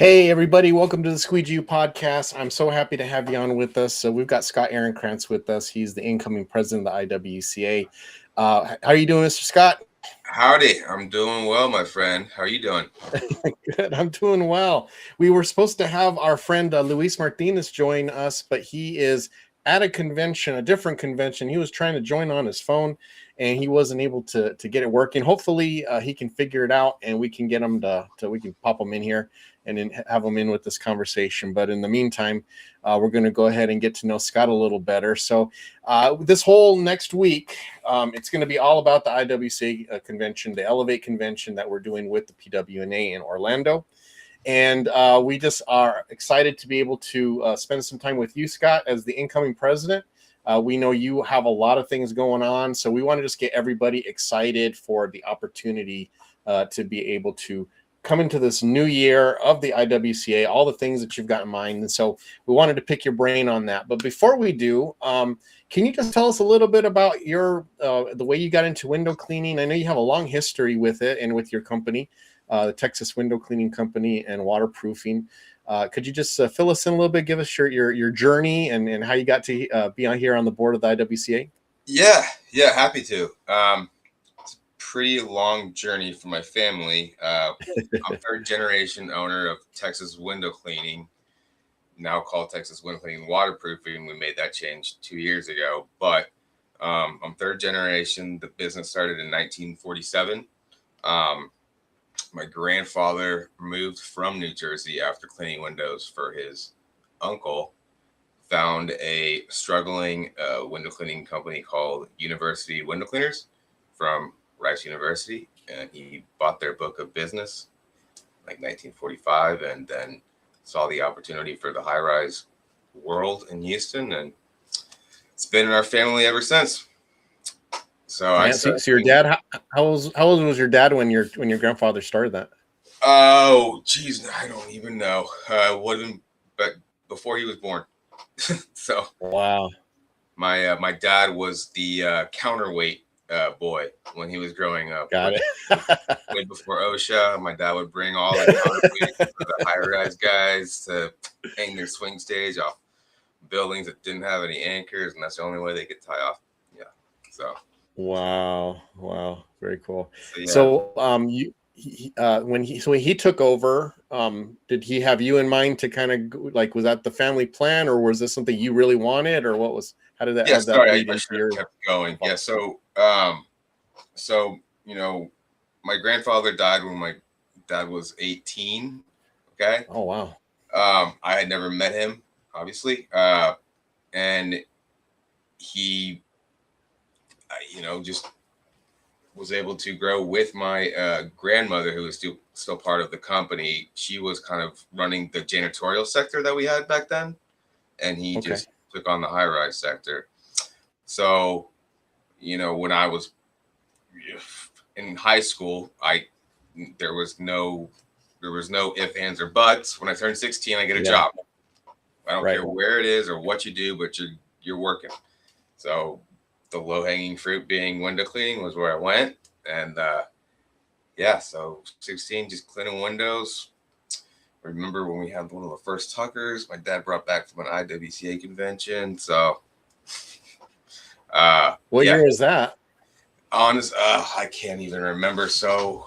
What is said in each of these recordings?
Hey, everybody, welcome to the Squeegee U podcast. I'm so happy to have you on with us. So, we've got Scott Ehrenkranz with us. He's the incoming president of the IWCA. How are you doing, Mr. Scott? Howdy, I'm doing well, my friend. How are you doing? Good, I'm doing well. We were supposed to have our friend Luis Martinez join us, but he is at a convention, a different convention. He was trying to join on his phone, and he wasn't able to get it working. Hopefully, he can figure it out, and we can get him to we can pop him in here and then have him in with this conversation. But in the meantime, we're going to go ahead and get to know Scott a little better. So this whole next week, it's going to be all about the IWCA convention, the Elevate convention that we're doing with the PWNA in Orlando. And we just are excited to be able to spend some time with you, Scott, as the incoming president. We know you have a lot of things going on, so we want to just get everybody excited for the opportunity to be able to come into this new year of the IWCA, all the things that you've got in mind. And so we wanted to pick your brain on that. But before we do, can you just tell us a little bit about your the way you got into window cleaning? I know you have a long history with it and with your company, the Texas Window Cleaning Company and waterproofing. Could you just fill us in a little bit, give us your journey and how you got to be on here on the board of the IWCA? Yeah, happy to. It's a pretty long journey for my family. I'm third generation owner of Texas Window Cleaning, now called Texas Window Cleaning Waterproofing. We made that change 2 years ago, but I'm third generation. The business started in 1947. My grandfather moved from New Jersey after cleaning windows for his uncle, found a struggling window cleaning company called University Window Cleaners from Rice University, and he bought their book of business like 1945, and then saw the opportunity for the high-rise world in Houston, and it's been in our family ever since. So Yeah, so your dad, how old was your dad when your grandfather started that? Oh, geez, I don't even know. Would have been, but before he was born. So Wow. my dad was the counterweight boy when he was growing up. Got it. Way before OSHA, my dad would bring all the counterweights for the higher rise guys to hang their swing stage off buildings that didn't have any anchors, and that's the only way they could tie off. Yeah. So. Wow, very cool. Yeah. So when he took over, did he have you in mind to kind of like, was that the family plan, or was this something you really wanted, or what was, how did that, Yeah, how sorry, that lead I into should your have kept going. Yeah, so my grandfather died when my dad was 18. Okay. Oh wow. I had never met him, obviously, and he, just was able to grow with my grandmother, who was still part of the company. She was kind of running the janitorial sector that we had back then, and he just took on the high rise sector. So, when I was in high school, there was no ifs, ands, or buts. When I turned 16, I get a job. I don't care where it is or what you do, but you're working. So the low hanging fruit being window cleaning was where I went, and so 16, just cleaning windows. I remember when we had one of the first tuckers my dad brought back from an IWCA convention. So, what year was that? I can't even remember. So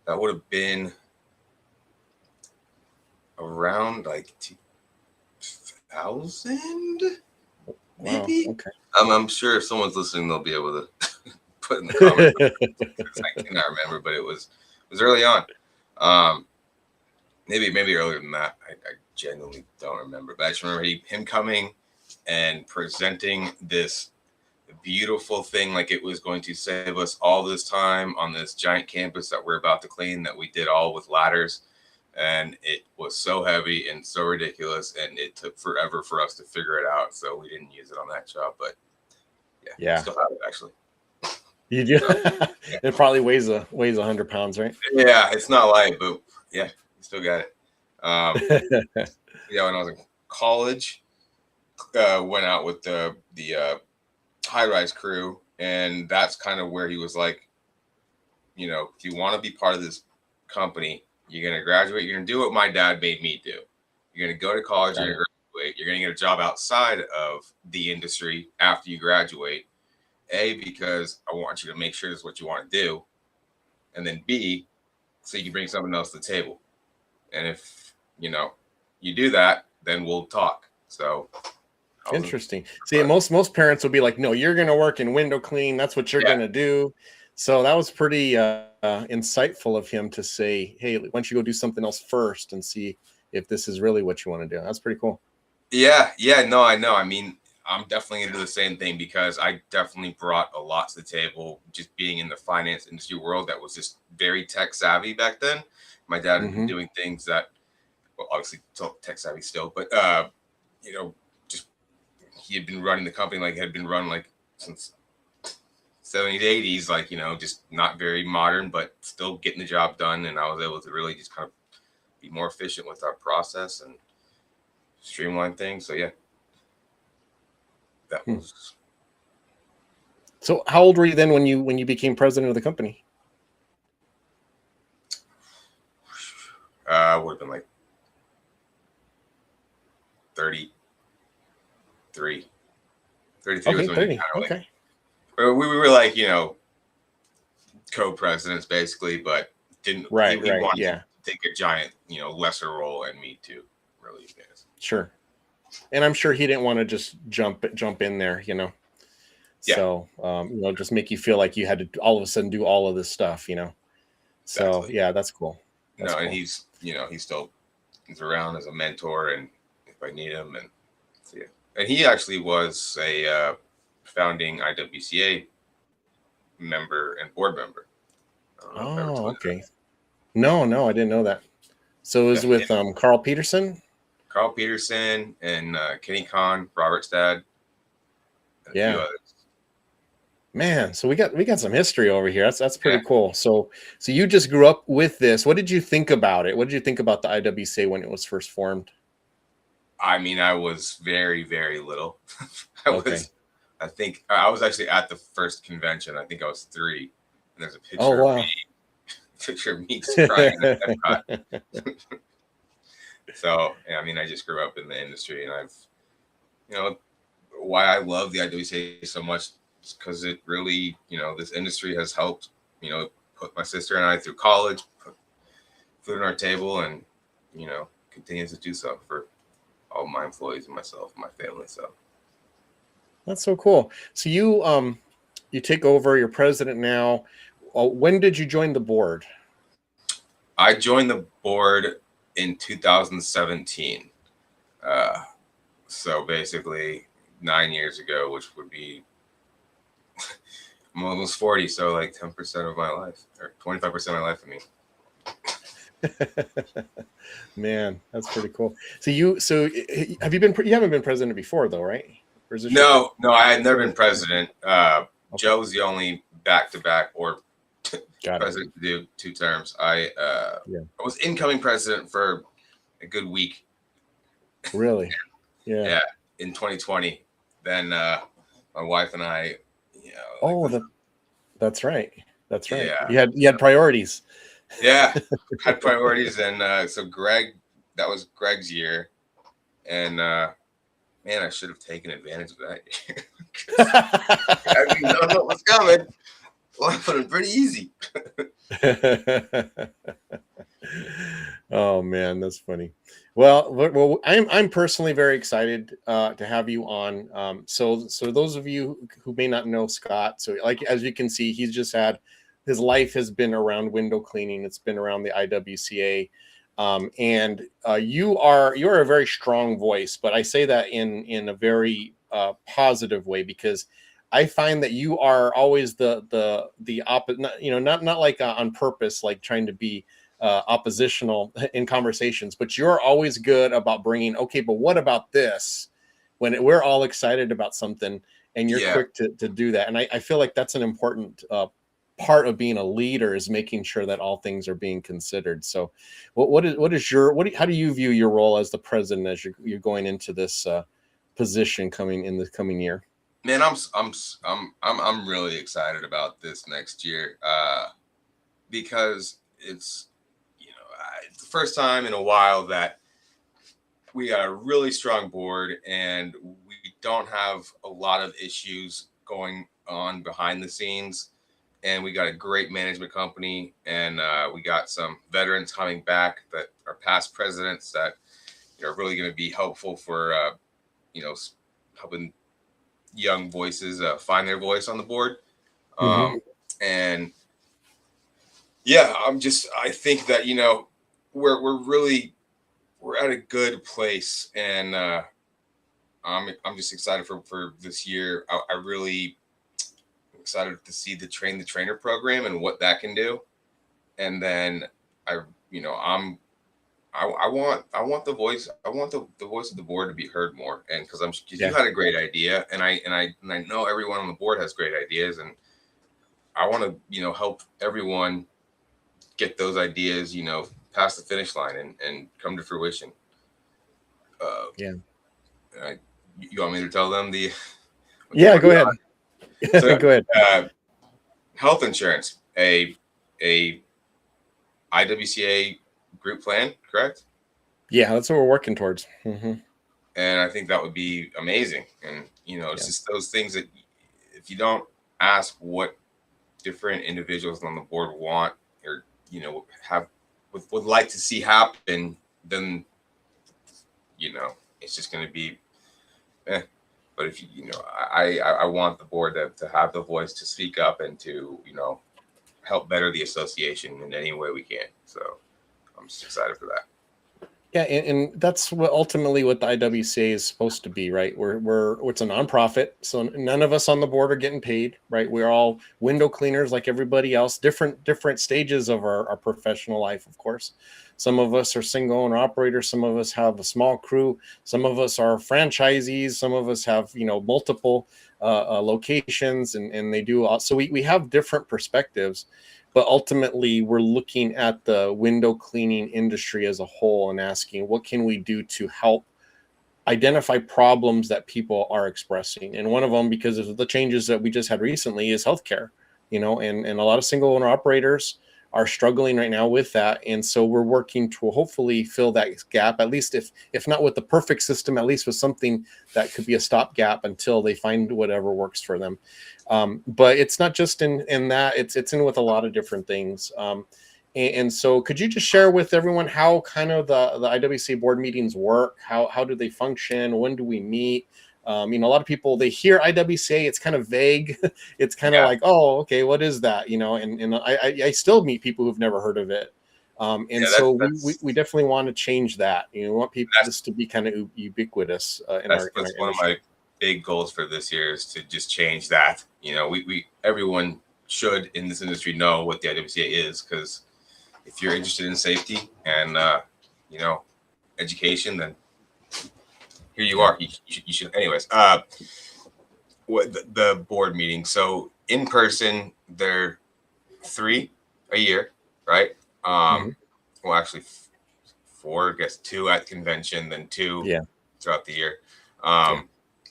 that would have been around like 2000, maybe. Wow, okay. I'm sure if someone's listening, they'll be able to put in the comments. I cannot remember, but it was early on. Maybe earlier than that. I genuinely don't remember, but I just remember him coming and presenting this beautiful thing like it was going to save us all this time on this giant campus that we're about to clean, that we did all with ladders, and it was so heavy and so ridiculous, and it took forever for us to figure it out, so we didn't use it on that job. But yeah. Still have it, actually. You do. So, yeah. It probably weighs 100 pounds, right? Yeah, it's not light, but yeah, you still got it. When I was in college, went out with the high-rise crew, and that's kind of where he was like, if you want to be part of this company, You're gonna graduate. You're gonna do what my dad made me do. You're gonna go to college. You're Got gonna it. graduate. You're gonna get a job outside of the industry after you graduate. A, because I want you to make sure this is what you want to do, and then B, so you can bring something else to the table. And if you do that, then we'll talk. So I was Interesting. See, most parents will be like, "No, you're going to work in window clean. That's what you're yeah, going to do." So that was pretty insightful of him to say, "Hey, why don't you go do something else first and see if this is really what you want to do?" That's pretty cool. yeah. No, I know. I mean, I'm definitely gonna do the same thing because I definitely brought a lot to the table. Just being in the finance industry world that was just very tech savvy back then. My dad had been Hmm. doing things that, well, obviously still tech savvy still, but you know, just he had been running the company like had been run like since 70s, 80s, like just not very modern, but still getting the job done. And I was able to really just kind of be more efficient with our process and streamline things. So yeah, that Hmm. was So how old were you then when you became president of the company? would have been like 33. 33 was Okay, when you 30. kind of like Okay. we were like co-presidents basically, but didn't Right, he right. wanted to Yeah, take a giant lesser role and me too, really. Yes. sure. And I'm sure he didn't want to just jump in there. Yeah, So, just make you feel like you had to all of a sudden do all of this stuff. So exactly. yeah, that's cool. That's No, and cool. he's around as a mentor, and if I need him, and so, yeah. And he actually was a founding IWCA member and board member. I don't know if I ever Oh, told you okay. No, I didn't know that. So it was that. Yeah, with Carl Peterson. Carl Peterson and Kenny Kahn, Robert's dad, and a few Yeah, others. man. So we got some history over here. That's Yeah. pretty cool. So you just grew up with this. What did you think about it? What did you think about the IWCA when it was first formed? I mean, I was very, very little. Okay. I think I was actually at the first convention. I think I was 3, and there's a Oh wow. picture of me just crying at Epcot. So, yeah, I mean, I just grew up in the industry, and you know, why I love the IWCA so much is because it really, this industry has helped, put my sister and I through college, put food on our table, and, continues to do so for all my employees and myself and my family. So That's so cool. So you take over. You're president now. When did you join the board? I joined the board in 2017. Uh, so basically 9 years ago, which would be I'm almost 40, so like 10% of my life or 25% of my life. I mean, Man, that's pretty cool. You haven't been president before though, right? Or is this your no, I had never been first? president. Okay, Joe's the only back-to-back or got it. president to do 2 terms. Yeah, I was incoming president for a good week. really. Yeah. Yeah, in 2020. Then my wife and I, like Oh, that's right. That's right. yeah, You had priorities. yeah, had priorities, and so that was Greg's year, and man, I should have taken advantage of that year. 'Cause I didn't know what was coming. Well, I put it pretty easy. Oh man, that's funny. Well, I'm personally very excited to have you on. So those of you who may not know Scott, so like as you can see, he's just had his life has been around window cleaning. It's been around the IWCA, and you're a very strong voice. But I say that in a very positive way because I find that you are always the opposite. Not like on purpose, like trying to be oppositional in conversations, but you're always good about bringing, okay, but what about this? We're all excited about something, and you're Yeah, quick to do that. And I feel like that's an important part of being a leader is making sure that all things are being considered. So, how do you view your role as the president as you're going into this position coming in the coming year? man, I'm really excited about this next year because it's it's the first time in a while that we got a really strong board and we don't have a lot of issues going on behind the scenes. And we got a great management company, and we got some veterans coming back that are past presidents that are really going to be helpful for helping young voices find their voice on the board. And yeah, I think that we're at a good place, and I'm just excited for this year. I really excited to see the train the trainer program and what that can do. And then I want the voice the voice of the board to be heard more. And because you had a great idea, and I know everyone on the board has great ideas, and I want to help everyone get those ideas past the finish line and come to fruition. You want me to tell them the? Go ahead. So, go ahead. Health insurance, a IWCA group plan, correct? Yeah, that's what we're working towards. And I think that would be amazing. And it's just those things that if you don't ask what different individuals on the board want or would like to see happen, then it's just going to be. But if I want the board to have the voice to speak up and to help better the association in any way we can. So I'm just excited for that. Yeah, and that's ultimately what the IWCA is supposed to be, right? It's a nonprofit, so none of us on the board are getting paid, right? We're all window cleaners like everybody else, different stages of our professional life, of course. Some of us are single owner operators, some of us have a small crew, some of us are franchisees, some of us have multiple locations, and they do so we have different perspectives. But ultimately, we're looking at the window cleaning industry as a whole and asking, what can we do to help identify problems that people are expressing? And one of them, because of the changes that we just had recently, is healthcare. And a lot of single owner operators are struggling right now with that. And so we're working to hopefully fill that gap, at least if not with the perfect system, at least with something that could be a stopgap until they find whatever works for them. But it's not just in that, it's in with a lot of different things. And so could you just share with everyone how kind of the IWCA board meetings work? How do they function? When do we meet? A lot of people, they hear IWCA, it's kind of vague. It's kind of like, oh, okay, what is that? And I still meet people who've never heard of it. We definitely want to change that. We want people just to be kind of ubiquitous in our one of my big goals for this year is to just change that. Everyone should in this industry know what the IWCA is, because if you're interested in safety and education, then here you are. You should. Anyways, what the board meeting? So in person, they're 3 a year, right? Well, actually 4. I guess 2 at convention, then 2 throughout the year.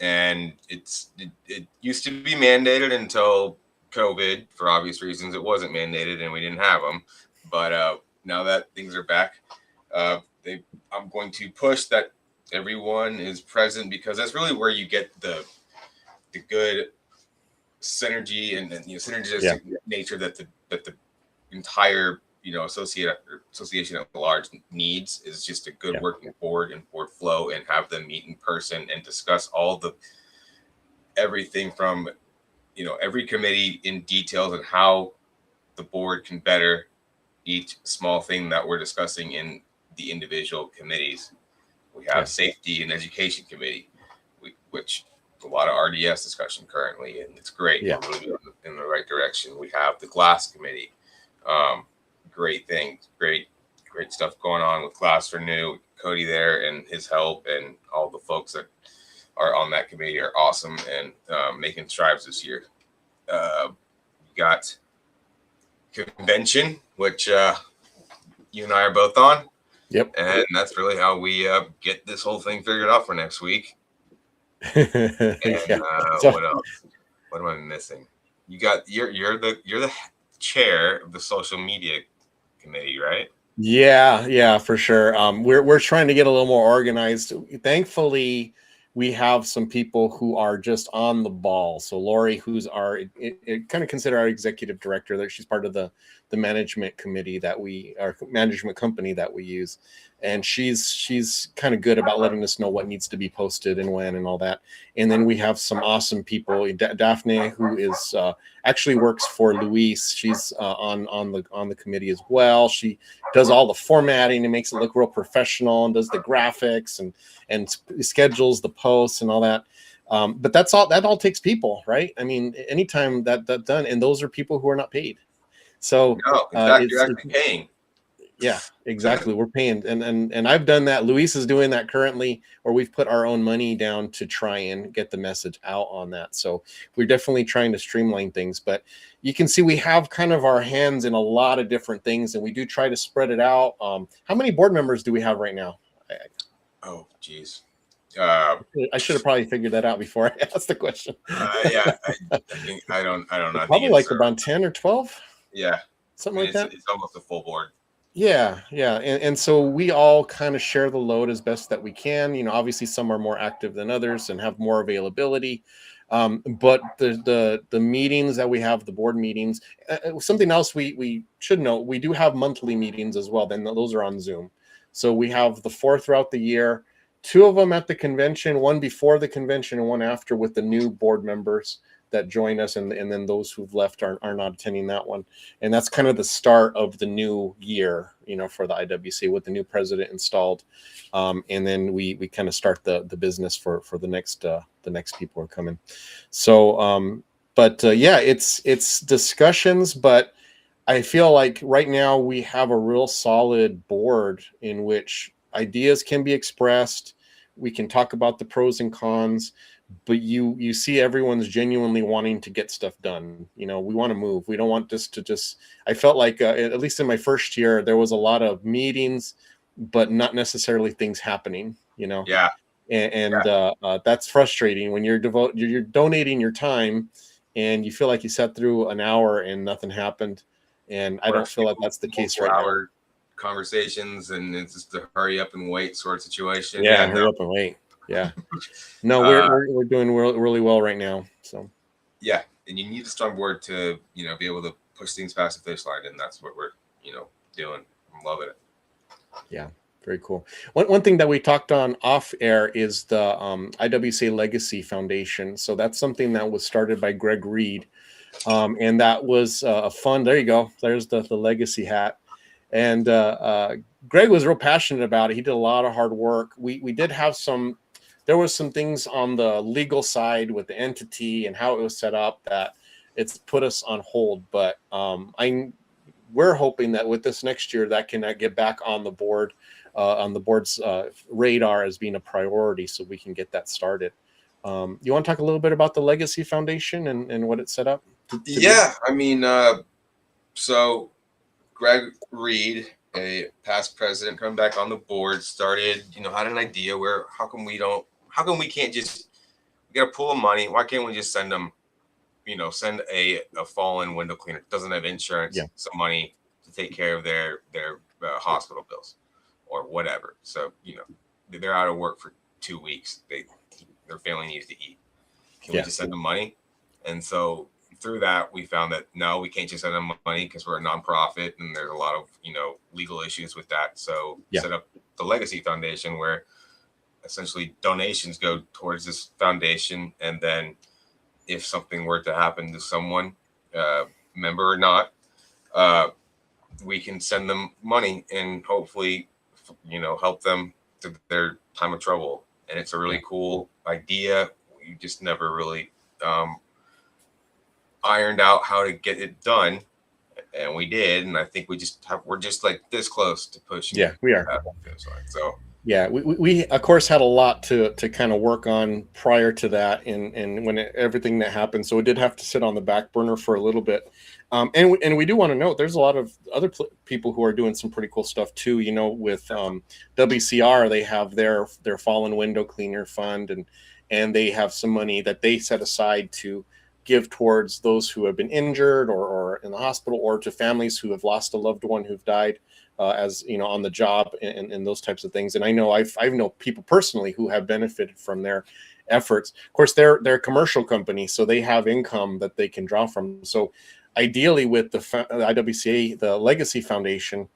And it used to be mandated until COVID. For obvious reasons, it wasn't mandated, and we didn't have them. But now that things are back, I'm going to push that everyone is present, because that's really where you get the good synergy and synergistic nature that the entire association at large needs, is just a good working board and board flow, and have them meet in person and discuss everything from every committee in details and how the board can better each small thing that we're discussing in the individual committees. We have safety and education committee, which a lot of RDS discussion currently, and it's great. We're really in the right direction. We have the glass committee. Great things, great stuff going on with Glass Renew. Cody there and his help, and all the folks that are on that committee are awesome and making strides this year. We got convention, which you and I are both on. Yep. And that's really how we get this whole thing figured out for next week. And what else? What am I missing? You're the chair of the social media committee, right? Yeah, for sure. We're trying to get a little more organized. Thankfully, we have some people who are just on the ball. So Lori, who's our kind of consider our executive director, that she's part of the management committee that our management company that we use, and she's kind of good about letting us know what needs to be posted and when and all that. And then we have some awesome people, Daphne, who is actually works for Luis. She's on the committee as well. She does all the formatting and makes it look real professional, and does the graphics and schedules the posts and all that. But that all takes people, right? I mean, anytime that done, and those are people who are not paid. So No, in fact, you're actually paying. yeah, exactly. We're paying, and I've done that. Luis is doing that currently, or we've put our own money down to try and get the message out on that. So we're definitely trying to streamline things. But you can see we have kind of our hands in a lot of different things, and we do try to spread it out. How many board members do we have right now? Oh, geez. I should have probably figured that out before I asked the question. Yeah, I don't know. Probably like around 10 or 12. Yeah, Something like that. It's almost a full board. Yeah. And so we all kind of share the load as best that we can. You know, obviously some are more active than others and have more availability. But the meetings that we have, the board meetings, something else we should know, we do have monthly meetings as well. Then those are on Zoom. So we have the 4 throughout the year, 2 of them at the convention, one before the convention and one after, with the new board members that join us, and then those who've left are not attending that one. And that's kind of the start of the new year, you know, for the IWC with the new president installed. And then we kind of start the business for the next people who are coming. So yeah, it's discussions, but I feel like right now we have a real solid board in which ideas can be expressed. We can talk about the pros and cons, but you see everyone's genuinely wanting to get stuff done. You know, we want to move. We don't want this to just, I felt like at least in my first year, there was a lot of meetings, but not necessarily things happening, you know? Yeah. That's frustrating when you're donating your time and you feel like you sat through an hour and nothing happened. And I don't feel like that's the case right now. Conversations, and it's just a hurry up and wait sort of situation. Yeah, hurry up and wait. Yeah. No, we're doing really well right now. So yeah, and you need a strong board to, you know, be able to push things past the finish line, and that's what we're, you know, doing. I'm loving it. Yeah, very cool. One thing that we talked on off air is the IWC Legacy Foundation. So that's something that was started by Greg Reed, and that was a fun. There you go. There's the legacy hat. And Greg was real passionate about it. He did a lot of hard work. We did have there was some things on the legal side with the entity and how it was set up that it's put us on hold. But we're hoping that with this next year that can get back on the board's radar as being a priority, so we can get that started. You want to talk a little bit about the Legacy Foundation and what it's set up to yeah, do? I mean, so Greg Reed, a past president, coming back on the board, started, you know, had an idea where how come we can't just, we got a pool of money. Why can't we just send them, you know, send a fallen window cleaner, doesn't have insurance, some money to take care of their hospital bills or whatever. So, you know, they're out of work for 2 weeks. Their family needs to eat. Can we just send them money? And so through that, we found that no, we can't just send them money because we're a nonprofit and there's a lot of, you know, legal issues with that. So set up the Legacy Foundation, where essentially donations go towards this foundation, and then if something were to happen to someone, member or not, we can send them money and hopefully, you know, help them to their time of trouble. And it's a really cool idea. We just never really ironed out how to get it done, and we did. And I think we're just like this close to pushing. Yeah, we are. So yeah, we of course had a lot to kind of work on prior to that, and when everything that happened, so it did have to sit on the back burner for a little bit. And we do want to note there's a lot of other people who are doing some pretty cool stuff too. You know, with WCR, they have their fallen window cleaner fund, and they have some money that they set aside to give towards those who have been injured or in the hospital, or to families who have lost a loved one who've died. as you know, on the job and those types of things. And I know I've know people personally who have benefited from their efforts. Of course, they're a commercial company, so they have income that they can draw from. So ideally, with the IWCA, the Legacy Foundation,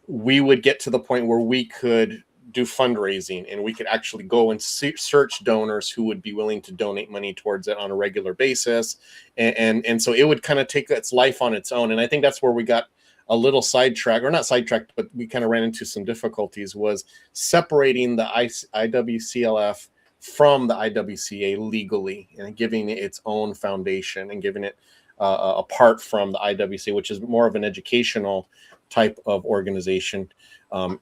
we would get to the point where we could do fundraising and we could actually go and search donors who would be willing to donate money towards it on a regular basis. And so it would kind of take its life on its own. And I think that's where we got a little sidetracked, or not sidetracked, but we kind of ran into some difficulties, was separating the IWCLF from the IWCA legally and giving it its own foundation and giving it apart from the IWCA, which is more of an educational type of organization.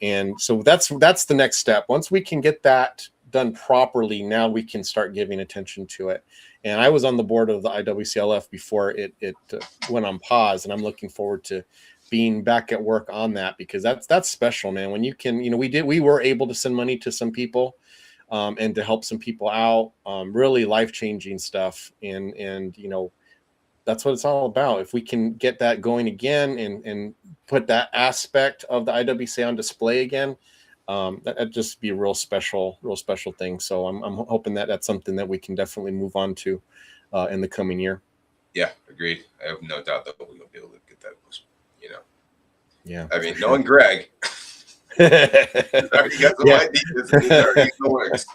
And so that's the next step. Once we can get that done properly, now we can start giving attention to it. And I was on the board of the IWCLF before it went on pause, and I'm looking forward to being back at work on that, because that's special, man. When you can, you know, we were able to send money to some people and to help some people out, really life-changing stuff. And you know, that's what it's all about. If we can get that going again and put that aspect of the IWCA on display again, that'd just be a real special thing. So I'm hoping that that's something that we can definitely move on to in the coming year. Yeah, agreed. I have no doubt that we'll be able to get that, you know. Yeah. I mean, knowing Greg, already got some ideas and he's already in the works.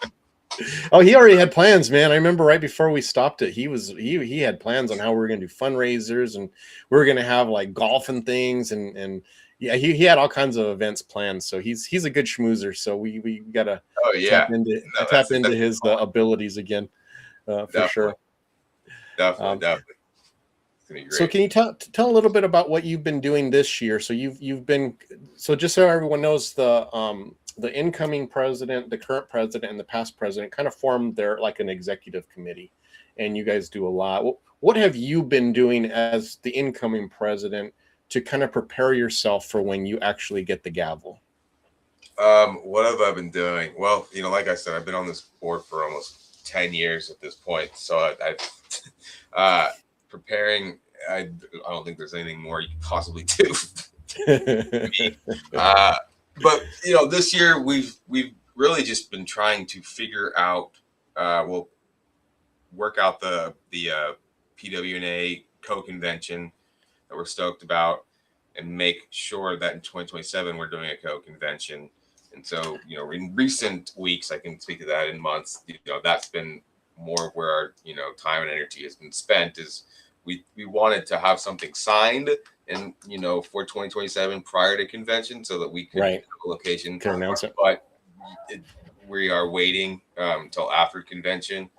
Oh, he already had plans, man. I remember right before we stopped it, he had plans on how we were going to do fundraisers, and we were going to have like golf and things, and yeah, he had all kinds of events planned. So he's a good schmoozer. So we gotta tap into his abilities again, for sure. Definitely. So can you tell a little bit about what you've been doing this year? So you've been, so just so everyone knows, the incoming president, the current president, and the past president kind of formed their like an executive committee, and you guys do a lot. What have you been doing as the incoming president to kind of prepare yourself for when you actually get the gavel? What have I been doing? Well, you know, like I said, I've been on this board for almost 10 years at this point. So I've preparing. I don't think there's anything more you could possibly do. But you know, this year we've really just been trying to figure out, work out the PWNA co-convention that we're stoked about, and make sure that in 2027 we're doing a co-convention. And so, you know, in recent weeks, I can speak to that, in months, you know, that's been more where our, you know, time and energy has been spent. Is we wanted to have something signed, and you know, for 2027 prior to convention, so that we could have a location, can announce it. But we are waiting until after convention,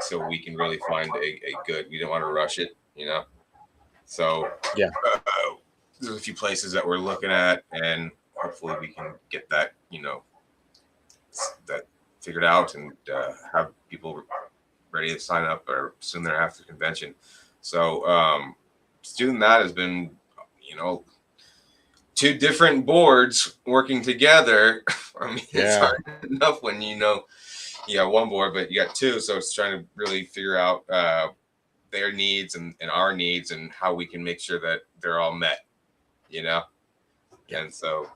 so we can really find a good. We don't want to rush it, you know. So yeah, there's a few places that we're looking at, and hopefully we can get that, you know, that figured out, and have people ready to sign up or soon thereafter convention. So doing that has been, you know, 2 different boards working together. I mean, it's hard enough when you know you got one board, but you got 2. So it's trying to really figure out their needs and our needs, and how we can make sure that they're all met, you know. And so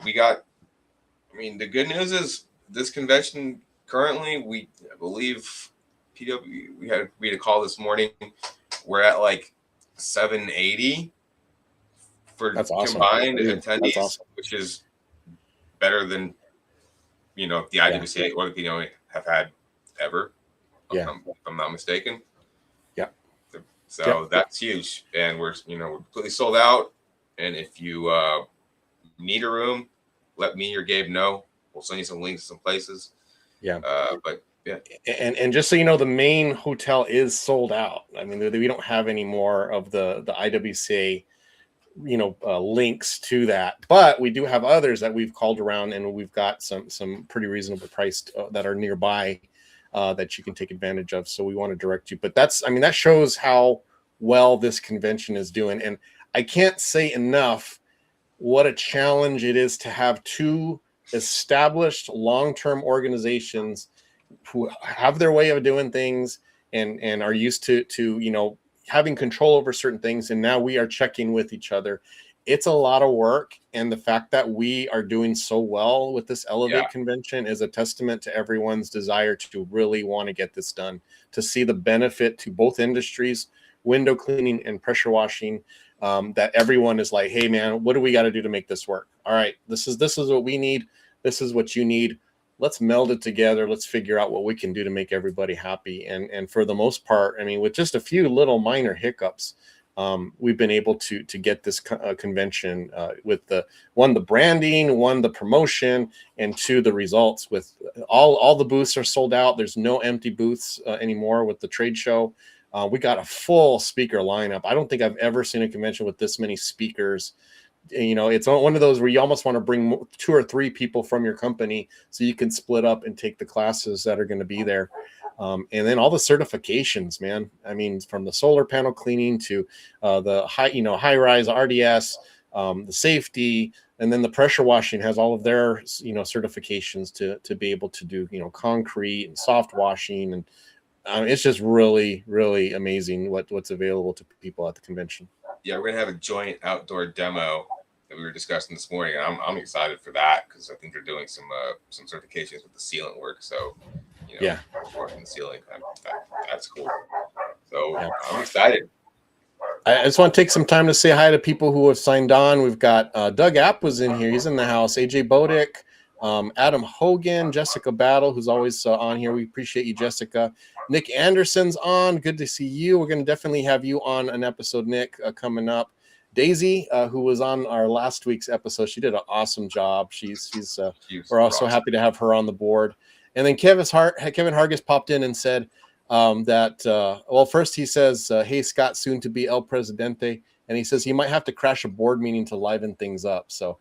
we got, I mean, the good news is this convention currently, I believe we had a call this morning. We're at like 780 for combined attendees, which is better than, you know, the IWCA or the PWNA have had ever. If I'm not mistaken. Yeah. So that's huge, and we're completely sold out. And if you need a room, let me or Gabe know. We'll send you some links to some places. Yeah. But yeah. And just so you know, the main hotel is sold out. I mean, we don't have any more of the IWCA, you know, links to that, but we do have others that we've called around, and we've got some pretty reasonable priced that are nearby that you can take advantage of. So we want to direct you. But that's, I mean, that shows how well this convention is doing. And I can't say enough what a challenge it is to have 2 established long-term organizations who have their way of doing things and are used to, you know, having control over certain things. And now we are checking with each other. it's a lot of work. And the fact that we are doing so well with this Elevate Yeah. convention is a testament to everyone's desire to really want to get this done, to see the benefit to both industries, window cleaning and pressure washing. That everyone is like, hey man, what do we got to do to make this work? All right, this is what we need. This is what you need. Let's meld it together. Let's figure out what we can do to make everybody happy. And for the most part, I mean, with just a few little minor hiccups, we've been able to get this convention with the branding, the promotion, and two, the results. With all the booths are sold out. There's no empty booths anymore with the trade show. We got a full speaker lineup. I don't think I've ever seen a convention with this many speakers. You know, it's one of those where you almost want to bring 2 or 3 people from your company so you can split up and take the classes that are going to be there. And then all the certifications, man. I mean, from the solar panel cleaning to the high rise RDS, the safety, and then the pressure washing has all of their certifications to be able to do concrete and soft washing, and it's just really, really amazing what's available to people at the convention. Yeah, we're gonna have a joint outdoor demo that we were discussing this morning. I'm excited for that because I think they're doing some certifications with the sealant work. So, yeah, working the ceiling, that's cool. So yeah. I'm excited. I just want to take some time to say hi to people who have signed on. We've got Doug App was in here. He's in the house. AJ Bodick, Adam Hogan, Jessica Battle, who's always on here. We appreciate you, Jessica. Nick Anderson's on. Good to see you. We're going to definitely have you on an episode, Nick, coming up. Daisy, who was on our last week's episode, she did an awesome job. We're also happy to have her on the board. And then Kevin Hargis popped in and said that first he says, hey, Scott, soon to be El Presidente. And he says he might have to crash a board meeting to liven things up. So,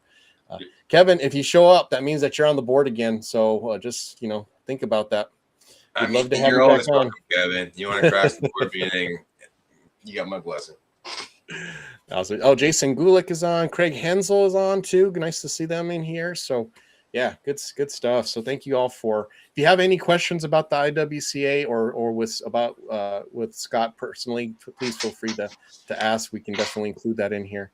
Kevin, if you show up, that means that you're on the board again. So just, think about that. We'd love to have you back on. Kevin, you want to crash the board meeting? You got my blessing. Awesome. Oh, Jason Gulick is on. Craig Hensel is on too. Nice to see them in here. So, yeah, good stuff. So, thank you all for. If you have any questions about the IWCA or with Scott personally, please feel free to ask. We can definitely include that in here.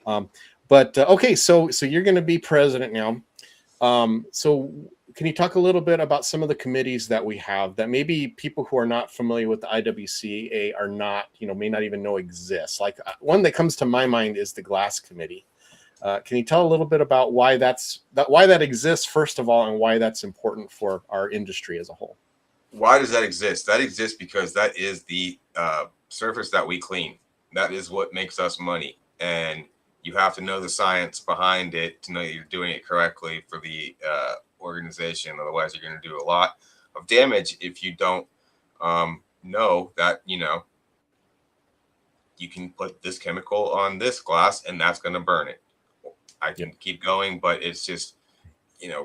Okay, so you're going to be president now. So can you talk a little bit about some of the committees that we have that maybe people who are not familiar with the IWCA are not, may not even know exists? Like one that comes to my mind is the Glass Committee. Can you tell a little bit about why that exists, first of all, and why that's important for our industry as a whole? Why does that exist? That exists because that is the surface that we clean. That is what makes us money. And you have to know the science behind it to know you're doing it correctly for the organization. Otherwise, you're going to do a lot of damage if you don't know that, you can put this chemical on this glass and that's going to burn it. I can keep going, but it's just,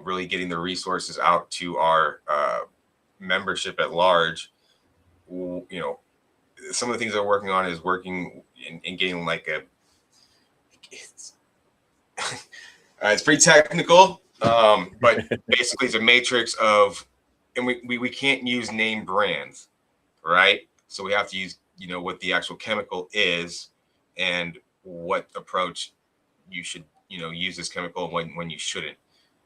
really getting the resources out to our membership at large. Some of the things they're working on is working in getting like it's pretty technical, but basically it's a matrix of, and we can't use name brands, right? So we have to use, what the actual chemical is and what approach you should, use this chemical when you shouldn't.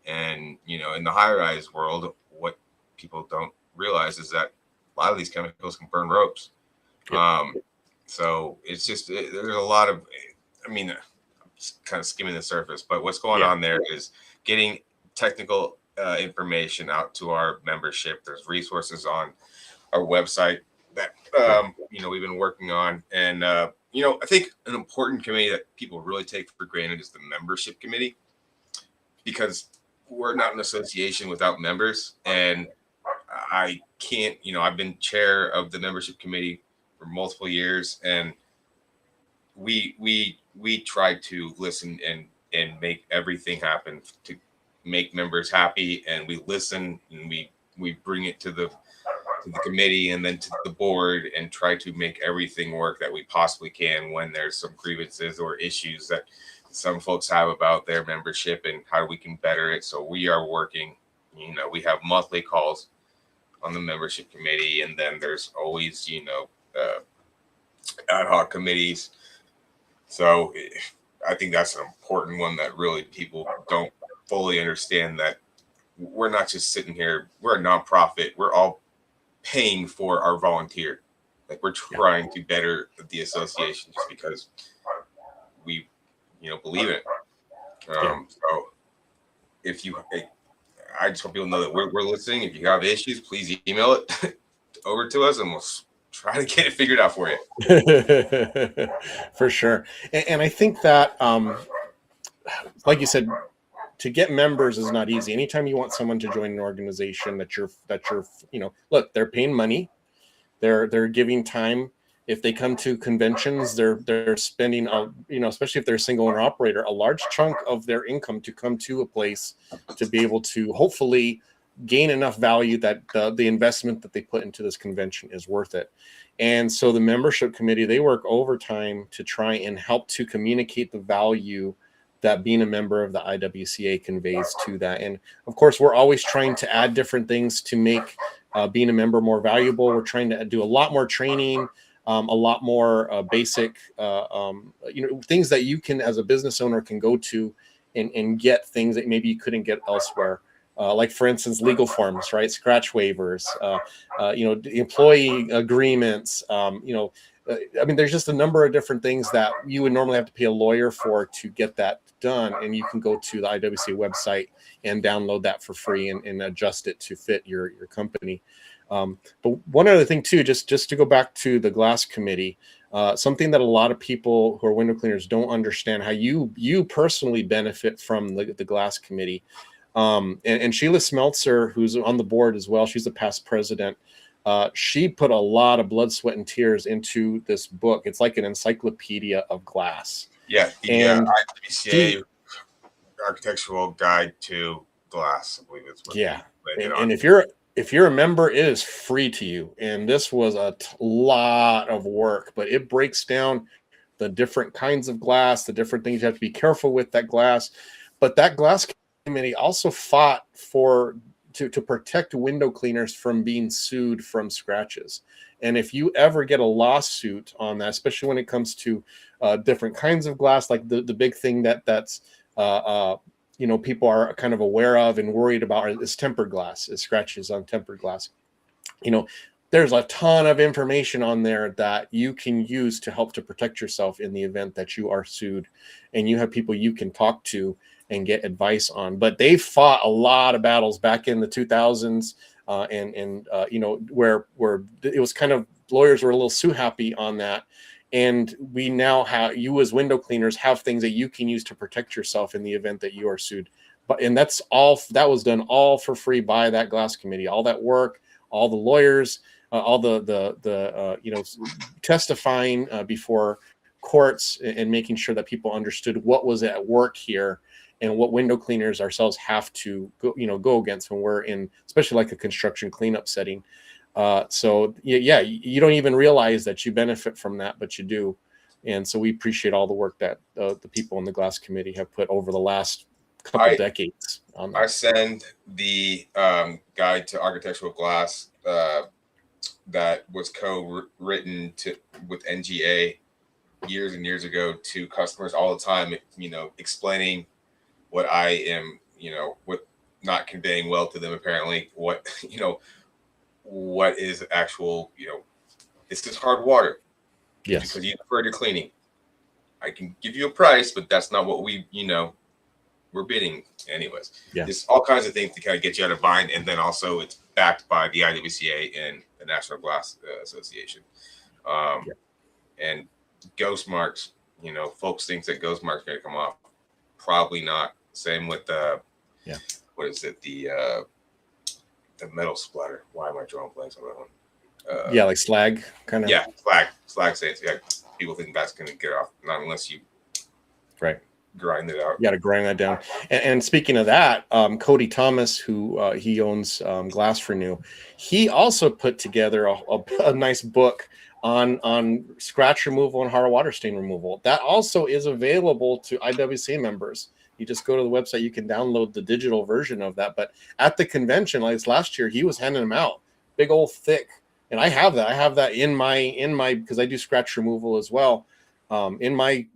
And, in the high-rise world, what people don't realize is that a lot of these chemicals can burn ropes. So it's just, there's a lot of, kind of skimming the surface, but what's going on there is getting technical information out to our membership. There's resources on our website that we've been working on, and I think an important committee that people really take for granted is the membership committee, because we're not an association without members, and I can't, I've been chair of the membership committee for multiple years, and we try to listen and make everything happen to make members happy, and we listen and we bring it to the committee and then to the board and try to make everything work that we possibly can when there's some grievances or issues that some folks have about their membership and how we can better it. So we are working, we have monthly calls on the membership committee, and then there's always, ad hoc committees. So I think that's an important one that really people don't fully understand, that we're not just sitting here. We're a nonprofit. We're all paying for our volunteer. Like, we're trying to better the association just because we, believe in it. So if you, I just hope people know that we're listening. If you have issues, please email it over to us, and we'll try to get it figured out for you. For sure. And I think that, like you said, to get members is not easy. Anytime you want someone to join an organization that you're, look, they're paying money, they're giving time. If they come to conventions, they're spending, especially if they're a single owner operator, a large chunk of their income to come to a place to be able to hopefully gain enough value that the investment that they put into this convention is worth it. And so the membership committee, they work overtime to try and help to communicate the value that being a member of the IWCA conveys to that. And of course, we're always trying to add different things to make being a member more valuable. We're trying to do a lot more training, a lot more basic, things that you can, as a business owner, can go to and get things that maybe you couldn't get elsewhere. Like, for instance, legal forms, right? Scratch waivers, employee agreements, there's just a number of different things that you would normally have to pay a lawyer for to get that done. And you can go to the IWCA website and download that for free and adjust it to fit your company. But one other thing too, just to go back to the glass committee, something that a lot of people who are window cleaners don't understand, how you personally benefit from the glass committee. And Sheila Smeltzer, who's on the board as well, she's a past president. She put a lot of blood, sweat, and tears into this book. It's like an encyclopedia of glass. Yeah, IWCA Architectural Guide to Glass, I believe it's what. Yeah, and if you're a member, it is free to you. And this was a lot of work, but it breaks down the different kinds of glass, the different things you have to be careful with that glass. But that glass committee also fought to protect window cleaners from being sued from scratches. And if you ever get a lawsuit on that, especially when it comes to different kinds of glass, like the big thing that's people are kind of aware of and worried about is tempered glass, is scratches on tempered glass. There's a ton of information on there that you can use to help to protect yourself in the event that you are sued, and you have people you can talk to and get advice on. But they fought a lot of battles back in the 2000s, where it was kind of, lawyers were a little sue happy on that. And we now have, you as window cleaners have things that you can use to protect yourself in the event that you are sued. And that was done all for free by that glass committee. All that work, all the lawyers, all the testifying before courts, and making sure that people understood what was at work here and what window cleaners ourselves have to go against when we're in, especially like a construction cleanup setting. So you don't even realize that you benefit from that, but you do. And so we appreciate all the work that the people in the glass committee have put over the last couple decades on that. I send the guide to architectural glass that was co-written with NGA years and years ago to customers all the time, explaining what I am, what not conveying well to them, apparently, what is actual, this is hard water. Yes. Because you defer to cleaning. I can give you a price, but that's not what we're bidding anyways. Yeah. There's all kinds of things to kind of get you out of bind. And then also it's backed by the IWCA and the National Glass Association. And ghost marks, folks think that ghost marks are going to come off. Probably not. Same with what is it? The metal splatter. Why am I drawing blanks on that one? Like slag kind of. Yeah, slag stains. Yeah, people think that's going to get off, not unless you grind it out. You got to grind that down. And speaking of that, Cody Thomas, who he owns Glass Renew, he also put together a nice book on scratch removal and hard water stain removal. That also is available to IWCA members. You just go to the website, you can download the digital version of that. But at the convention, like last year, he was handing them out, big old thick. And I have that in my, because I do scratch removal as well. In my,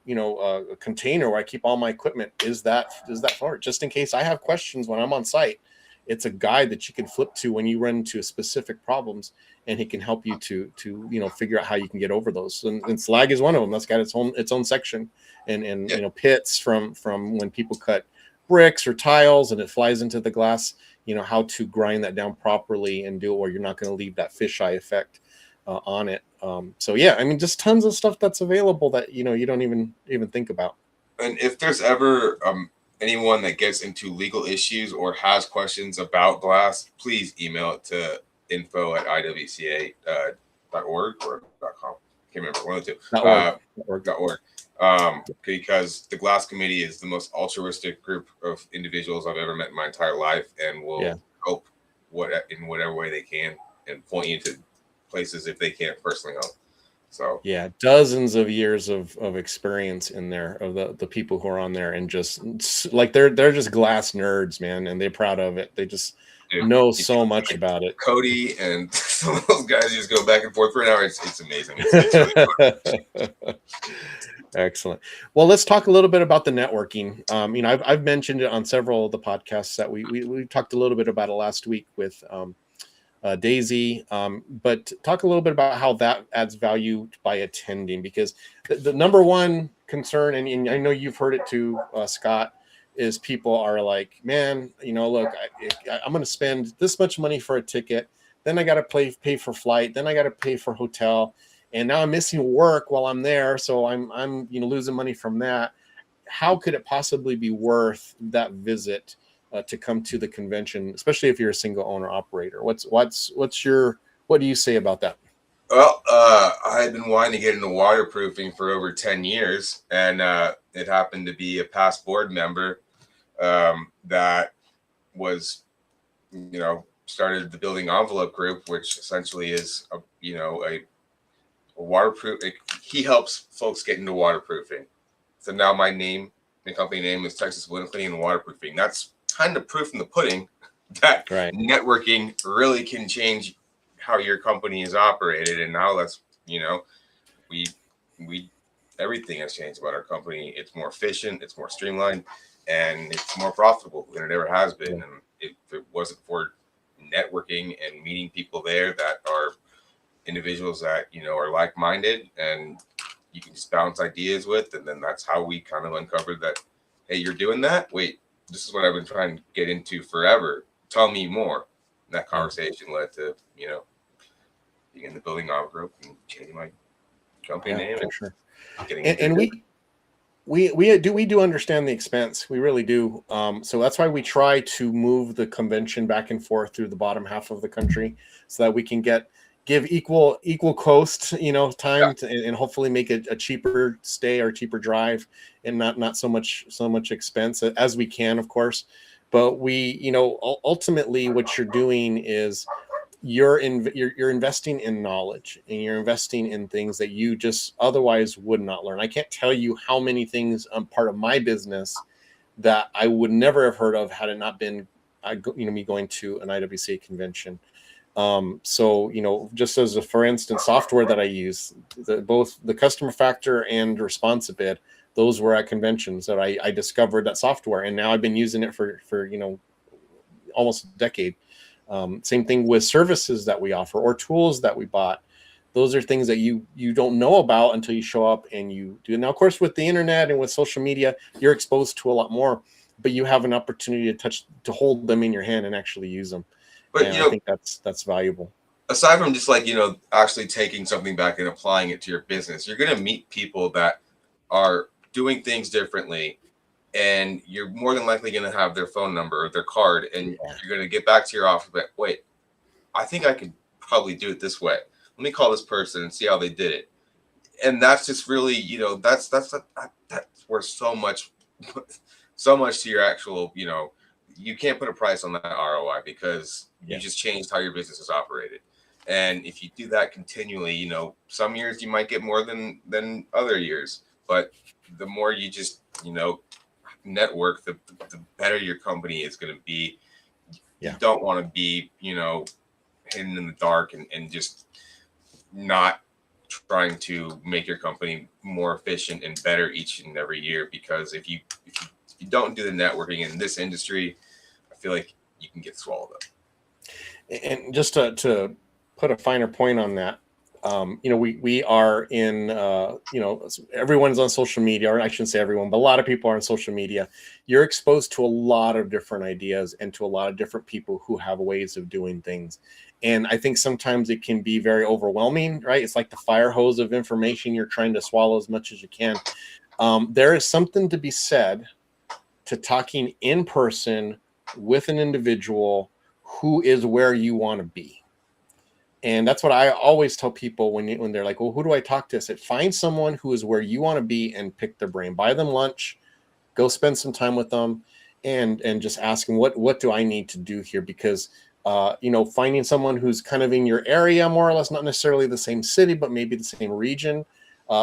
a container where I keep all my equipment is that for it, just in case I have questions when I'm on site. It's a guide that you can flip to when you run into specific problems, and he can help you to figure out how you can get over those. And slag is one of them. That's got its own section, and pits from when people cut bricks or tiles and it flies into the glass. How to grind that down properly and do it where you're not going to leave that fisheye effect on it. So yeah, I mean, just tons of stuff that's available that you don't even think about. And if there's ever anyone that gets into legal issues or has questions about glass, please email it to info@iwca.org or .com. Can't remember, one of the two. .org. Because the Glass Committee is the most altruistic group of individuals I've ever met in my entire life, and will help in whatever way they can and point you to places if they can't personally help. So yeah, dozens of years of experience in there of the people who are on there, and just like they're just glass nerds, man, and they're proud of it. They just know so much about it. Cody and some of those guys just go back and forth for an hour. It's amazing. It's really fun. Excellent. Well, let's talk a little bit about the networking. I've mentioned it on several of the podcasts that we talked a little bit about it last week with Daisy, but talk a little bit about how that adds value by attending, because the number one concern, and I know you've heard it too, Scott, is people are like, man, look, I'm going to spend this much money for a ticket, then I got to pay for flight, then I got to pay for hotel, and now I'm missing work while I'm there, so I'm losing money from that. How could it possibly be worth that visit to come to the convention, especially if you're a single owner operator? What do you say about that? Well, I've been wanting to get into waterproofing for over 10 years, and it happened to be a past board member that was, started the Building Envelope Group, which essentially is a waterproof. He helps folks get into waterproofing. So now my company name is Texas Window Cleaning and Waterproofing. That's kind of proof in the pudding that networking really can change how your company is operated. And now that's, we everything has changed about our company. It's more efficient, it's more streamlined, and it's more profitable than it ever has been. And if it wasn't for networking and meeting people there that are individuals that are like-minded and you can just bounce ideas with, and then that's how we kind of uncovered that, hey, you're doing that, wait, this is what I've been trying to get into forever, tell me more. And that conversation led to being in the Building Envelope Group and changing my company name. For sure. And we do understand the expense. We really do. So that's why we try to move the convention back and forth through the bottom half of the country, so that we can give equal coast, time to, and hopefully make it a cheaper stay or cheaper drive, and not so much expense as we can, of course. But we, ultimately what you're doing is you're investing in knowledge, and you're investing in things that you just otherwise would not learn. I can't tell you how many things part of my business that I would never have heard of had it not been me going to an IWCA convention. So just as for instance, software that I use, both the Customer Factor and Responsibid, those were at conventions that I discovered that software, and now I've been using it for almost a decade. Same thing with services that we offer or tools that we bought. Those are things that you don't know about until you show up and you do. Now, of course, with the internet and with social media, you're exposed to a lot more, but you have an opportunity to hold them in your hand and actually use them. But I think that's valuable. Aside from just actually taking something back and applying it to your business, you're going to meet people that are doing things differently, and you're more than likely going to have their phone number or their card, and you're going to get back to your office. But wait, I think I could probably do it this way. Let me call this person and see how they did it. And that's just really, that's where so much to your actual, you can't put a price on that ROI, because you just changed how your business is operated. And if you do that continually, some years you might get more than other years, but the more you just, network, the better your company is going to be. You don't want to be, hidden in the dark and just not trying to make your company more efficient and better each and every year. Because if you don't do the networking in this industry, I feel like you can get swallowed up. And just to put a finer point on that, we are in, everyone's on social media, or I shouldn't say everyone, but a lot of people are on social media. You're exposed to a lot of different ideas and to a lot of different people who have ways of doing things. And I think sometimes it can be very overwhelming, right? It's like the fire hose of information. You're trying to swallow as much as you can. There is something to be said to talking in person with an individual who is where you want to be. And that's what I always tell people when they're like, well, who do I talk to? I said, find someone who is where you want to be and pick their brain. Buy them lunch, go spend some time with them, and just ask them, what do I need to do here? Because finding someone who's kind of in your area, more or less, not necessarily the same city, but maybe the same region.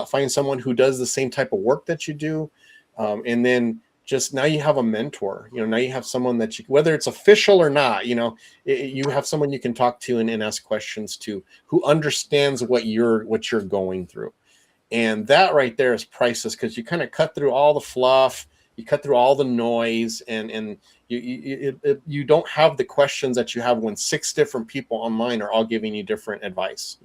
Find someone who does the same type of work that you do, and then just now you have a mentor. Now you have someone that you, whether it's official or not, you have someone you can talk to and ask questions to, who understands what you're going through. And that right there is priceless, because you kind of cut through all the fluff, you cut through all the noise, and you don't have the questions that you have when 6 different people online are all giving you different advice,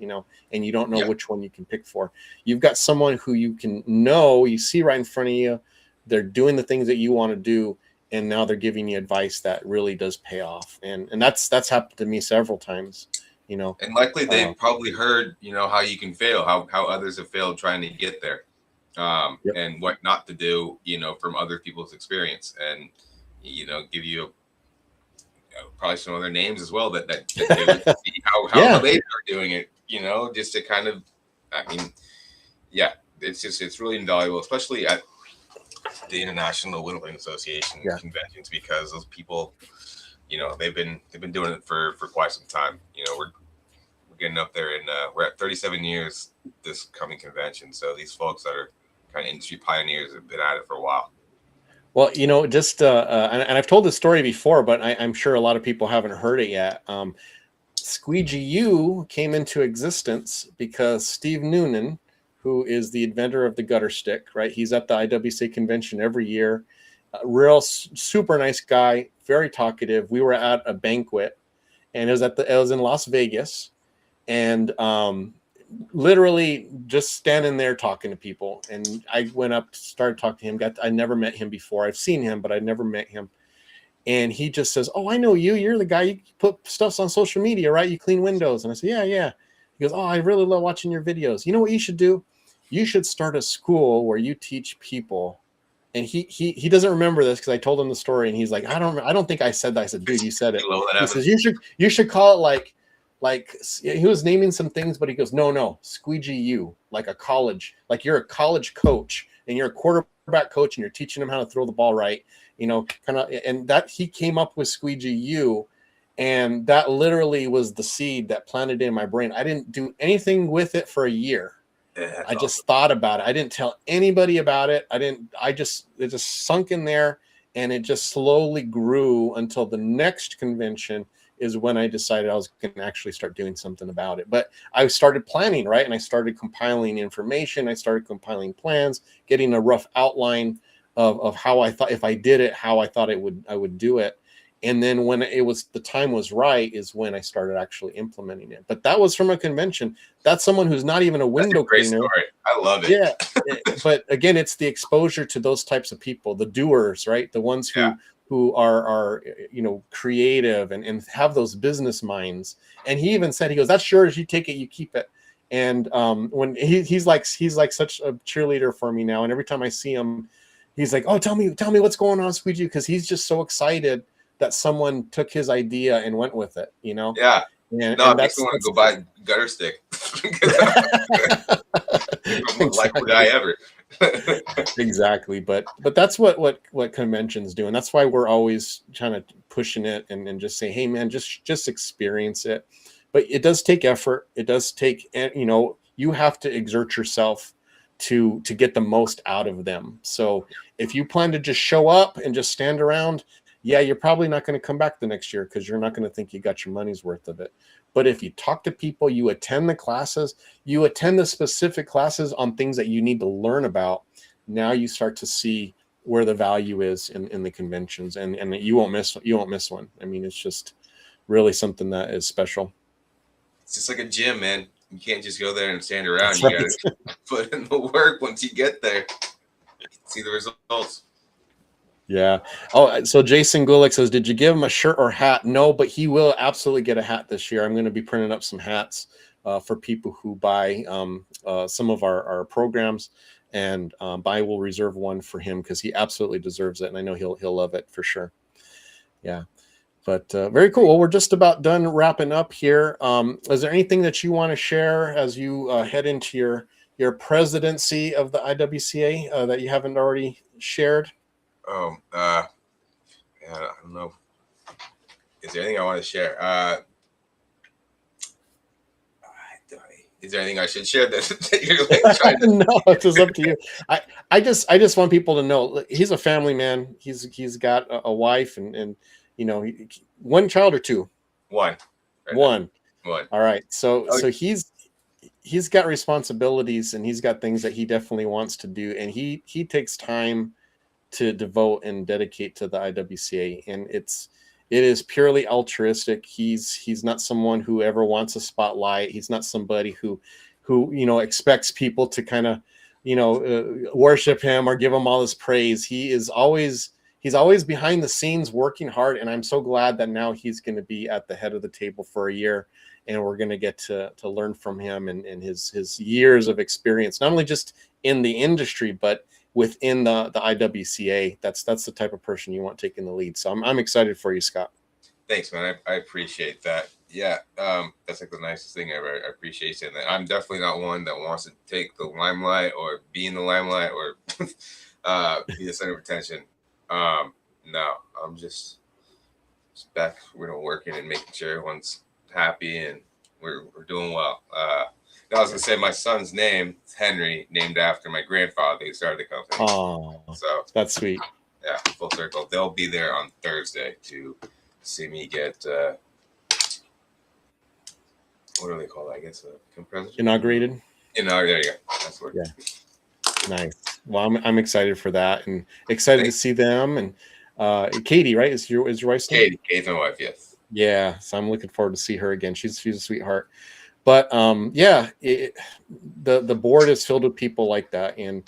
and you don't know which one you can pick for. You've got someone who you see right in front of you. They're doing the things that you want to do, and now they're giving you advice that really does pay off. And that's happened to me several times, And likely they've probably heard, how you can fail, how others have failed trying to get there, and what not to do, from other people's experience, and, give you probably some other names as well that they would see how they are doing it, just to kind of, it's really invaluable, especially at the International Whittling Association conventions, because those people, they've been doing it for quite some time. We're getting up there, and we're at 37 years this coming convention. So these folks that are kind of industry pioneers have been at it for a while. Well, just and I've told this story before, but I'm sure a lot of people haven't heard it yet. Squeegee U came into existence because Steve Noonan, who is the inventor of the gutter stick, right? He's at the IWC convention every year. Real super nice guy, very talkative. We were at a banquet, and it was in Las Vegas, and literally just standing there talking to people. And I went up, started talking to him. I never met him before. I've seen him, but I never met him. And he just says, "Oh, I know you. You're the guy, you put stuff on social media, right? You clean windows." And I said, "Yeah." He goes, "Oh, I really love watching your videos. You know what you should do? You should start a school where you teach people." And he doesn't remember this, because I told him the story, and he's like, I don't think I said that. I said, "Dude, you said it." He says, you should call it like he was naming some things, but he goes, no, Squeegee U, like a college, like you're a college coach and you're a quarterback coach and you're teaching them how to throw the ball right, kind of. And that he came up with Squeegee U, and that literally was the seed that planted in my brain. I didn't do anything with it for a year. I just thought about it. I didn't tell anybody about it. It just sunk in there, and it just slowly grew until the next convention is when I decided I was going to actually start doing something about it. But I started planning, right? And I started compiling information. I started compiling plans, getting a rough outline of how I thought, if I did it, how I thought I would do it. And then when the time was right is when I started actually implementing it. But that was from a convention. That's someone who's not even a window cleaner. Story. I love it. Yeah. But again, it's the exposure to those types of people, the doers, right? The ones who are creative and have those business minds. And he even said, he goes, "That's yours. You take it, you keep it." And when he's like such a cheerleader for me now. And every time I see him, he's like, "Oh, tell me what's going on, Squeegee," because he's just so excited that someone took his idea and went with it, Yeah. And makes me want to go buy gutter stick. Like the guy ever. Exactly. But that's what conventions do. And that's why we're always trying to pushing it and just say, hey man, just experience it. But it does take effort. It does take, you have to exert yourself to get the most out of them. So if you plan to just show up and just stand around, yeah, you're probably not going to come back the next year because you're not going to think you got your money's worth of it. But if you talk to people, you attend the classes, you attend the specific classes on things that you need to learn about, now you start to see where the value is in the conventions, and you won't miss one. I mean, it's just really something that is special. It's just like a gym, man. You can't just go there and stand around. That's You right. got to put in the work once you get there. See the results. Yeah. Oh, so Jason Gulick says, did you give him a shirt or hat? No, but he will absolutely get a hat this year. I'm going to be printing up some hats for people who buy some of our programs, and I will reserve one for him because he absolutely deserves it, and I know he'll love it for sure. Yeah. But very cool. Well, we're just about done wrapping up here. Is there anything that you want to share as you head into your presidency of the IWCA that you haven't already shared? Oh, I don't know. Is there anything I want to share? Is there anything I should share that you're like trying to? No, it's just up to you. I just want people to know he's a family man. He's got a wife and you know, one child or two. One. Right one. One. All right. So he's got responsibilities, and he's got things that he definitely wants to do, and he takes time to devote and dedicate to the IWCA, and it is purely altruistic. He's not someone who ever wants a spotlight. He's not somebody who you know, expects people to kind of, you know, worship him or give him all this praise. He's always behind the scenes working hard, and I'm so glad that now he's going to be at the head of the table for a year, and we're going to get to learn from him and his years of experience, not only just in the industry, but within the IWCA. That's the type of person you want taking the lead. So I'm excited for you, Scott. Thanks, man. I appreciate that. Yeah, that's like the nicest thing ever. I appreciate saying that. I'm definitely not one that wants to take the limelight or be in the limelight or be the center of attention. No, I'm just back, working and making sure everyone's happy and we're doing well. I was gonna say my son's name is Henry, named after my grandfather who started the company. Oh, so that's sweet. Yeah, full circle. They'll be there on Thursday to see me get what do they call that? I guess inaugurated. There you go. That's the word. Yeah. Nice. Well, I'm excited for that, and excited to see them. And Katie, right? Is your wife's name? Katie's my wife. Yes. Yeah. So I'm looking forward to see her again. She's a sweetheart. But yeah, the board is filled with people like that, and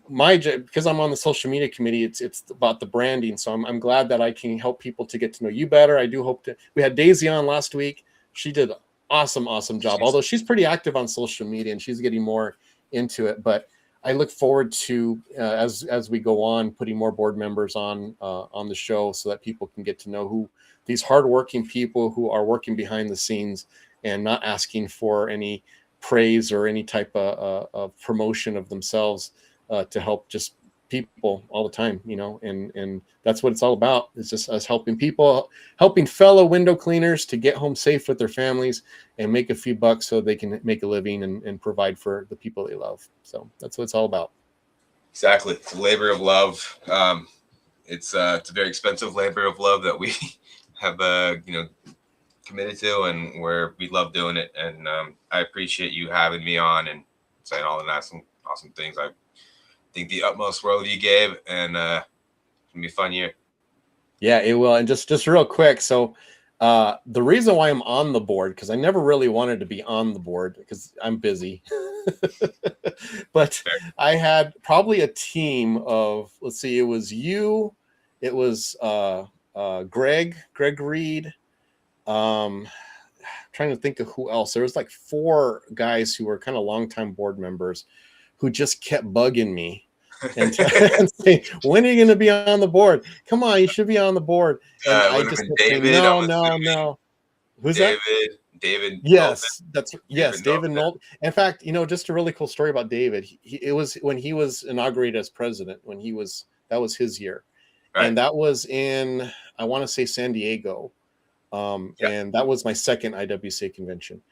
because I'm on the social media committee, it's about the branding. So I'm glad that I can help people to get to know you better. I do hope to. We had Daisy on last week. She did an awesome job. Although she's pretty active on social media and she's getting more into it. But I look forward to as we go on, putting more board members on the show so that people can get to know who these hardworking people who are working behind the scenes and not asking for any praise or any type of promotion of themselves to help just people all the time, you know, and that's what it's all about. It's just us helping people, helping fellow window cleaners to get home safe with their families and make a few bucks so they can make a living and provide for the people they love. So that's what it's all about. Exactly. It's a labor of love. It's a very expensive labor of love that we have, committed to, and where we love doing it. And I appreciate you having me on and saying all the awesome things. I think the utmost world you gave, and it's gonna be a fun year. Yeah, it will. And just real quick, so the reason why I'm on the board, because I never really wanted to be on the board because I'm busy, but I had probably a team of, let's see, it was you, it was Greg Reed, trying to think of who else. There was like 4 guys who were kind of longtime board members who just kept bugging me and saying, when are you going to be on the board? Come on, you should be on the board. And I just David, saying, no. Who's David, that? David. Yes, Knowlton. David Knowlton. In fact, just a really cool story about David. It was when he was inaugurated as president, that was his year. Right. And that was in, I want to say, San Diego. And that was my second IWCA convention.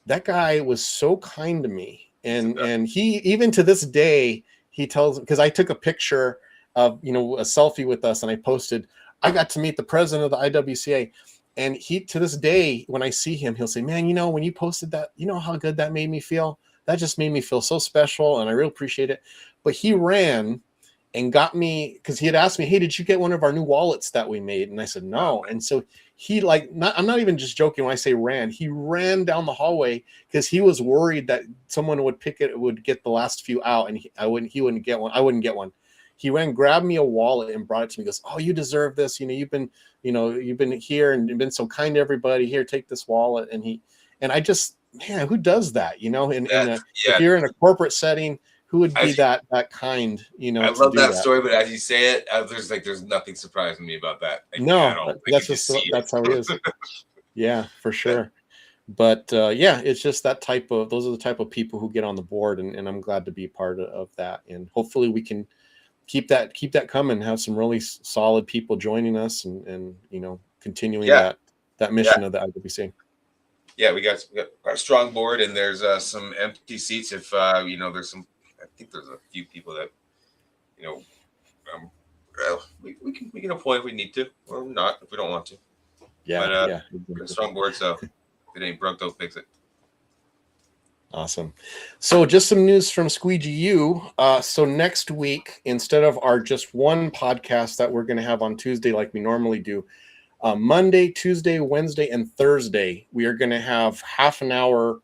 That guy was so kind to me. And he, even to this day, he tells, because I took a picture of, a selfie with us and I posted, I got to meet the president of the IWCA. And he, to this day, when I see him, he'll say, man, you know, when you posted that, you know how good that made me feel? That just made me feel so special, and I really appreciate it. But he ran and got me, because he had asked me, hey, did you get one of our new wallets that we made? And I said, no. And so he I'm not even just joking when I say ran. He ran down the hallway because he was worried that someone would pick it, would get the last few out, and he wouldn't get one. I wouldn't get one. He ran, grabbed me a wallet, and brought it to me. He goes, oh, you deserve this. You've been here and you've been so kind to everybody. Here, take this wallet. And I just, man, who does that? If you're in a corporate setting, who would be that kind? I love that story, but as you say it, there's nothing surprising me about that. No, that's how it is. Yeah, for sure. But it's just those are the type of people who get on the board, and I'm glad to be part of that. And hopefully we can keep that coming, have some really solid people joining us and continuing that mission of the IWC. Yeah, we got a strong board, and there's some empty seats. If there's some, I think there's a few people that we can appoint if we need to, or not if we don't want to. Yeah, we've got a strong board, so if it ain't broke, don't fix it. Awesome. So just some news from Squeegee U. So next week, instead of our just one podcast that we're going to have on Tuesday like we normally do, Monday, Tuesday, Wednesday, and Thursday, we are going to have half an hour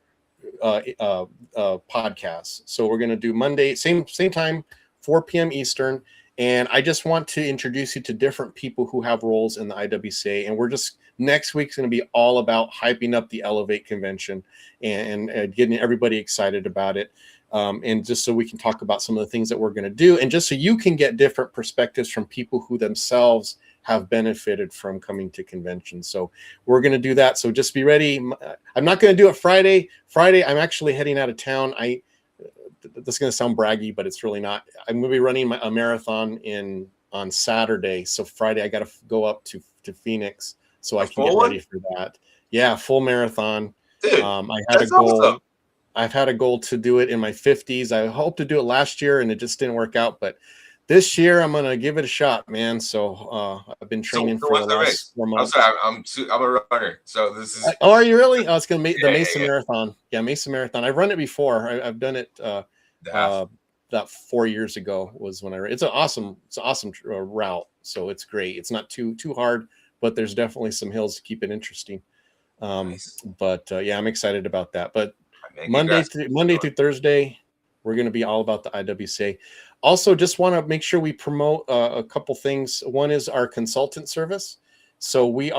podcasts. So we're going to do Monday, same time, 4 p.m. Eastern. And I just want to introduce you to different people who have roles in the IWCA. And next week's going to be all about hyping up the Elevate convention and getting everybody excited about it. And just so we can talk about some of the things that we're going to do. And just so you can get different perspectives from people who themselves have benefited from coming to conventions. So we're going to do that. So just be ready. I'm not going to do it Friday. I'm actually heading out of town. This is going to sound braggy, but it's really not. I'm going to be running a marathon on Saturday. So Friday, I got to go up to Phoenix so I can get ready for that. Yeah, full marathon. Dude, I had a goal. Awesome. I've had a goal to do it in my 50s. I hoped to do it last year, and it just didn't work out. But this year, I'm going to give it a shot, man. So I've been training for the last 4 months. I'm sorry, I'm a runner. So this is. Oh, are you really? Oh, it's going to make the Mesa Marathon. Yeah, Mesa Marathon. I've run it before. I've done it about 4 years ago was when I ran. It's an awesome route. So it's great. It's not too hard, but there's definitely some hills to keep it interesting. Nice. But I'm excited about that. But Monday through Thursday, we're going to be all about the IWCA. Also, just want to make sure we promote a couple things. One is our consultant service. So we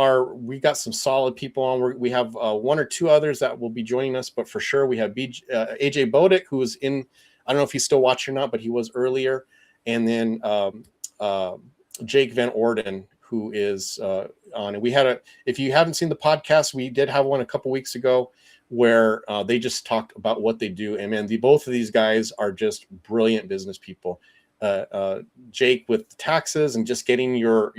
got some solid people on. We have one or two others that will be joining us, but for sure we have AJ Bodick, who is in. I don't know if he's still watching or not, but he was earlier, and then Jake Van Orden, who is on. And we had if you haven't seen the podcast, we did have one a couple weeks ago where they just talked about what they do. And man, both of these guys are just brilliant business people. Jake with taxes and just getting your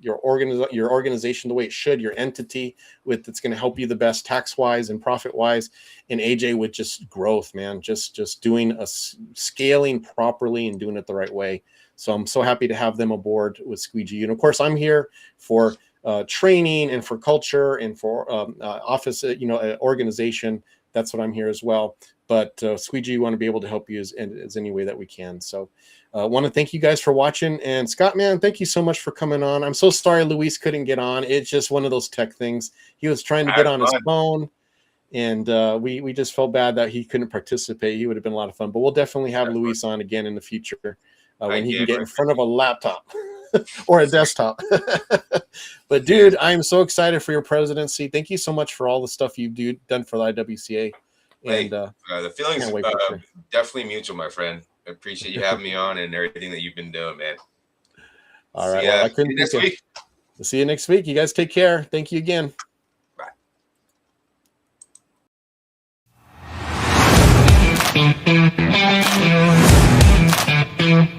organization the way it should, your entity that's going to help you the best tax wise and profit wise, and AJ with just growth, man, just doing scaling properly and doing it the right way. So I'm so happy to have them aboard with Squeegee U. And of course, I'm here for training and for culture and for office, organization. That's what I'm here as well. But Squeegee, want to be able to help you as any way that we can. So I want to thank you guys for watching. And Scott, man, thank you so much for coming on. I'm so sorry Luis couldn't get on. It's just one of those tech things. He was trying to get on his phone, and we just felt bad that he couldn't participate. He would have been a lot of fun. But we'll definitely have Luis on again in the future when he can get in front of a laptop or a desktop. But dude, I'm so excited for your presidency. Thank you so much for all the stuff you've done for the IWCA. And the feelings definitely mutual, my friend. I appreciate you having me on and everything that you've been doing, man. All right. Well, I couldn't next week. We'll see you next week. You guys take care. Thank you again. Bye.